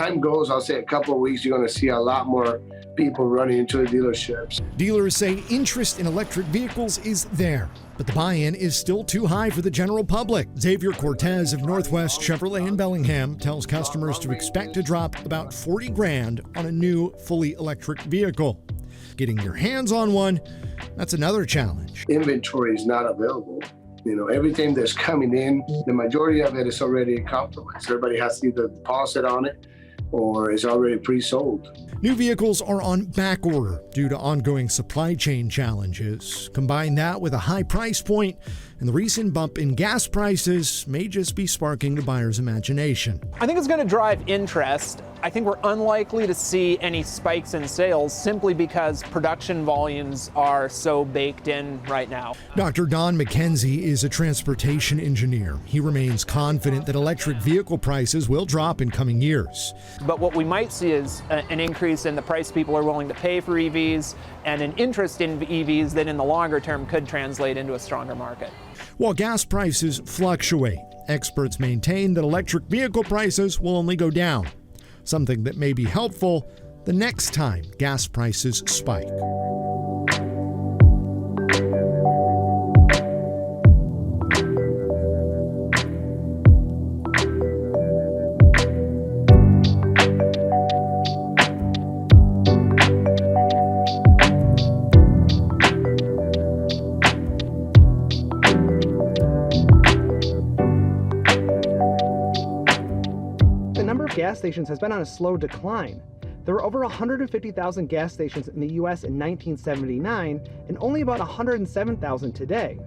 time goes, I'll say a couple of weeks, you're going to see a lot more people running into the dealerships. Dealers say interest in electric vehicles is there, but the buy-in is still too high for the general public. Xavier Cortez of Northwest Chevrolet in Bellingham tells customers to expect to drop about $40,000 on a new fully electric vehicle. Getting your hands on one, that's another challenge. Inventory is not available. Everything that's coming in, the majority of it is already compromised. Everybody has either a deposit on it or is already pre-sold. New vehicles are on back order due to ongoing supply chain challenges. Combine that with a high price point, and the recent bump in gas prices may just be sparking the buyer's imagination. I think it's going to drive interest. I think we're unlikely to see any spikes in sales simply because production volumes are so baked in right now. Dr. Don McKenzie is a transportation engineer. He remains confident that electric vehicle prices will drop in coming years. But what we might see is an increase in the price people are willing to pay for EVs and an interest in EVs that in the longer term could translate into a stronger market. While gas prices fluctuate, experts maintain that electric vehicle prices will only go down, something that may be helpful the next time gas prices spike. Gas stations has been on a slow decline. There were over 150,000 gas stations in the US in 1979 and only about 107,000 today.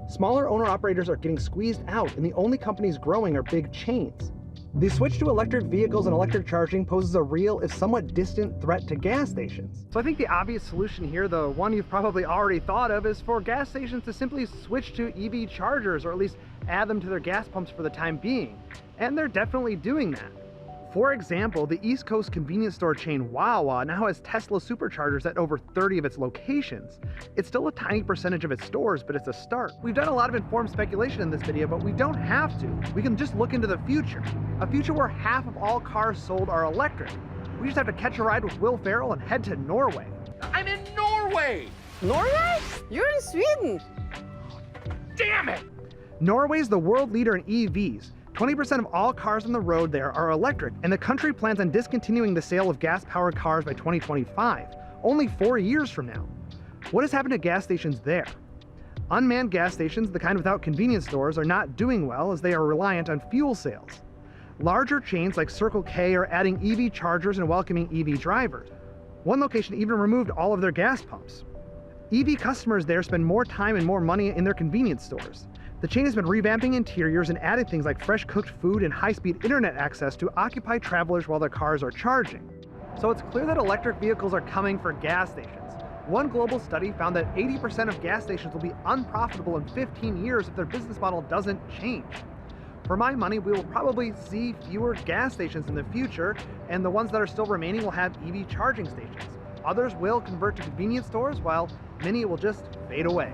Smaller owner-operators are getting squeezed out, and the only companies growing are big chains. The switch to electric vehicles and electric charging poses a real, if somewhat distant, threat to gas stations. So I think the obvious solution here, the one you've probably already thought of, is for gas stations to simply switch to EV chargers, or at least add them to their gas pumps for the time being. And they're definitely doing that. For example, the East Coast convenience store chain Wawa now has Tesla superchargers at over 30 of its locations. It's still a tiny percentage of its stores, but it's a start. We've done a lot of informed speculation in this video, but we don't have to. We can just look into the future. A future where half of all cars sold are electric. We just have to catch a ride with Will Ferrell and head to Norway. I'm in Norway! Norway? You're in Sweden. Damn it! Norway's the world leader in EVs. 20% of all cars on the road there are electric, and the country plans on discontinuing the sale of gas-powered cars by 2025, only 4 years from now. What has happened to gas stations there? Unmanned gas stations, the kind without convenience stores, are not doing well as they are reliant on fuel sales. Larger chains like Circle K are adding EV chargers and welcoming EV drivers. One location even removed all of their gas pumps. EV customers there spend more time and more money in their convenience stores. The chain has been revamping interiors and adding things like fresh cooked food and high-speed internet access to occupy travelers while their cars are charging. So it's clear that electric vehicles are coming for gas stations. One global study found that 80% of gas stations will be unprofitable in 15 years if their business model doesn't change. For my money, we will probably see fewer gas stations in the future, and the ones that are still remaining will have EV charging stations. Others will convert to convenience stores, while many will just fade away.